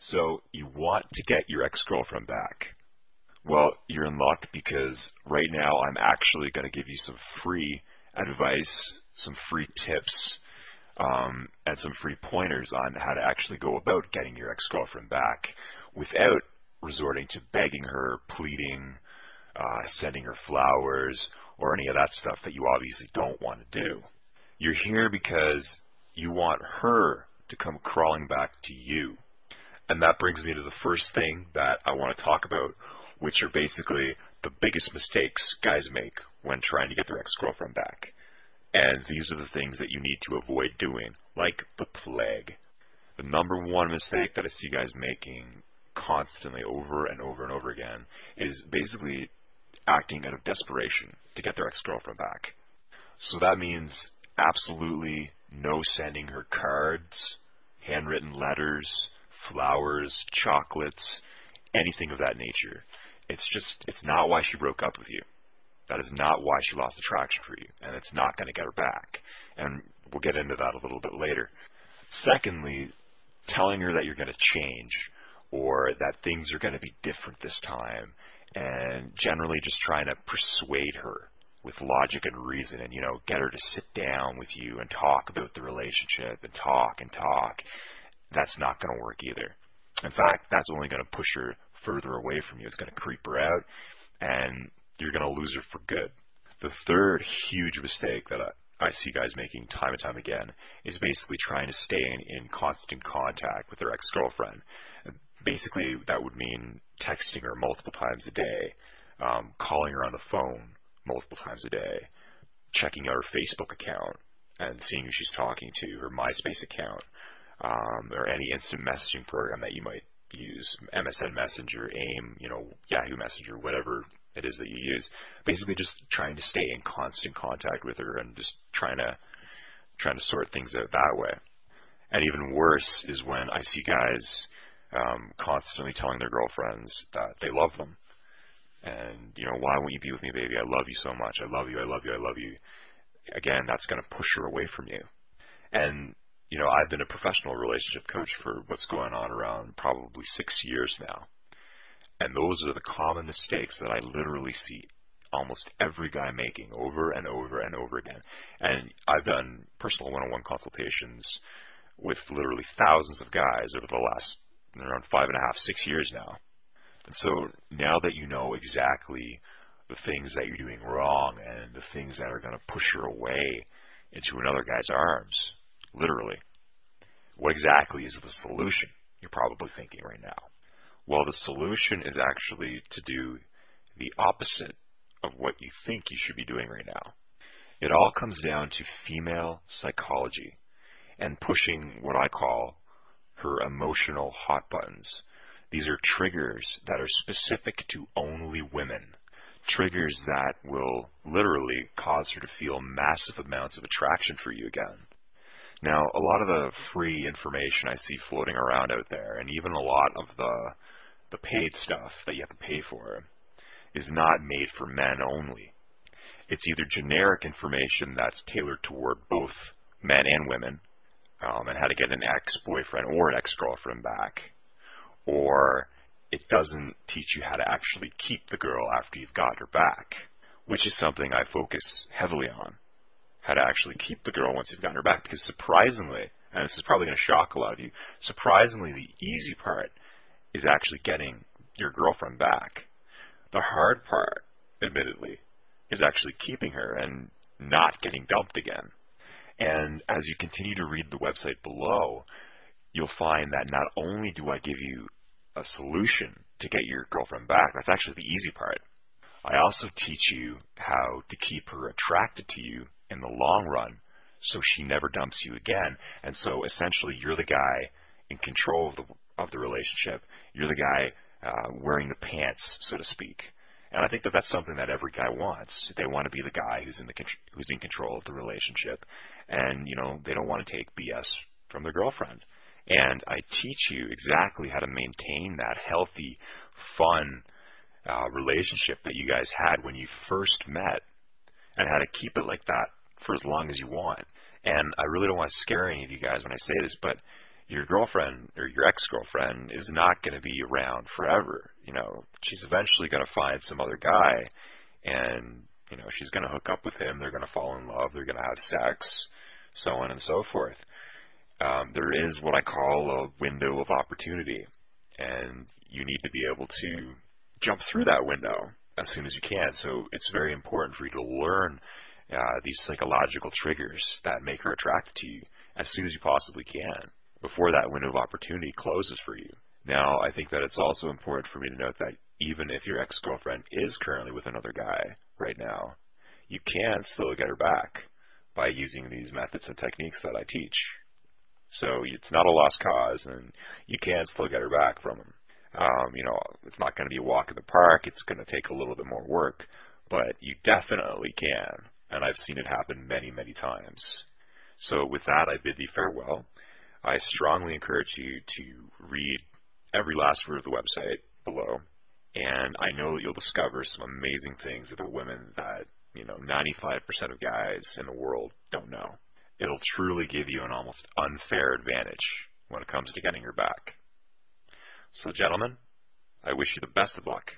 So you want to get your ex-girlfriend back. Well, you're in luck because right now I'm actually going to give you some free advice, some free tips, and some free pointers on how to actually go about getting your ex-girlfriend back without resorting to begging her, pleading, sending her flowers, or any of that stuff that you obviously don't want to do. You're here because you want her to come crawling back to you. And that brings me to the first thing that I want to talk about, which are basically the biggest mistakes guys make when trying to get their ex-girlfriend back. And these are the things that you need to avoid doing, like the plague. The number one mistake that I see guys making constantly over and over and over again is basically acting out of desperation to get their ex-girlfriend back. So that means absolutely no sending her cards, handwritten letters, flowers, chocolates, anything of that nature. It's not why she broke up with you. That is not why she lost attraction for you, and it's not going to get her back. And we'll get into that a little bit later. Secondly, telling her that you're going to change or that things are going to be different this time, and generally just trying to persuade her with logic and reason and, get her to sit down with you and talk about the relationship and talk and talk. That's not going to work either. In fact, that's only going to push her further away from you. It's going to creep her out, and you're going to lose her for good. The third huge mistake that I see guys making time and time again is basically trying to stay in constant contact with their ex-girlfriend. Basically, that would mean texting her multiple times a day, calling her on the phone multiple times a day, checking out her Facebook account and seeing who she's talking to, her MySpace account, or any instant messaging program that you might use, MSN Messenger, AIM, Yahoo Messenger, whatever it is that you use. Basically just trying to stay in constant contact with her and just trying to sort things out that way. And even worse is when I see guys constantly telling their girlfriends that they love them. And, why won't you be with me, baby? I love you so much. I love you, I love you, I love you. Again, that's going to push her away from you. And, I've been a professional relationship coach for what's going on around probably 6 years now. And those are the common mistakes that I literally see almost every guy making over and over and over again. And I've done personal one-on-one consultations with literally thousands of guys over the last around 5.5, 6 years now. And so now that you know exactly the things that you're doing wrong and the things that are going to push her away into another guy's arms, literally, what exactly is the solution? You're probably thinking right now. Well, the solution is actually to do the opposite of what you think you should be doing right now. It all comes down to female psychology and pushing what I call her emotional hot buttons. These are triggers that are specific to only women. Triggers that will literally cause her to feel massive amounts of attraction for you again. Now, a lot of the free information I see floating around out there, and even a lot of the paid stuff that you have to pay for, is not made for men only. It's either generic information that's tailored toward both men and women, and how to get an ex-boyfriend or an ex-girlfriend back, or it doesn't teach you how to actually keep the girl after you've got her back, which is something I focus heavily on, how to actually keep the girl once you've gotten her back, because surprisingly, and this is probably going to shock a lot of you, surprisingly the easy part is actually getting your girlfriend back. The hard part, admittedly, is actually keeping her and not getting dumped again. And as you continue to read the website below, you'll find that not only do I give you a solution to get your girlfriend back, that's actually the easy part. I also teach you how to keep her attracted to you in the long run so she never dumps you again. And so essentially you're the guy in control of the relationship. You're the guy wearing the pants, so to speak. And I think that that's something that every guy wants. They want to be the guy who's in control of the relationship. And, they don't want to take BS from their girlfriend. And I teach you exactly how to maintain that healthy, fun relationship that you guys had when you first met, and how to keep it like that for as long as you want. And I really don't want to scare any of you guys when I say this, but your girlfriend or your ex-girlfriend is not going to be around forever. You know, she's eventually going to find some other guy, and you know, she's going to hook up with him. They're going to fall in love. They're going to have sex, so on and so forth. There is what I call a window of opportunity, and you need to be able to jump through that window as soon as you can. So it's very important for you to learn these psychological triggers that make her attracted to you as soon as you possibly can, before that window of opportunity closes for you. Now, I think that it's also important for me to note that even if your ex-girlfriend is currently with another guy right now, you can still get her back by using these methods and techniques that I teach. So it's not a lost cause, and you can still get her back from him. You know, it's not going to be a walk in the park. It's going to take a little bit more work, but you definitely can, and I've seen it happen many, many times. So with that, I bid thee farewell. I strongly encourage you to read every last word of the website below, and I know that you'll discover some amazing things about women that, you know, 95% of guys in the world don't know. It'll truly give you an almost unfair advantage when it comes to getting her back. So, gentlemen, I wish you the best of luck.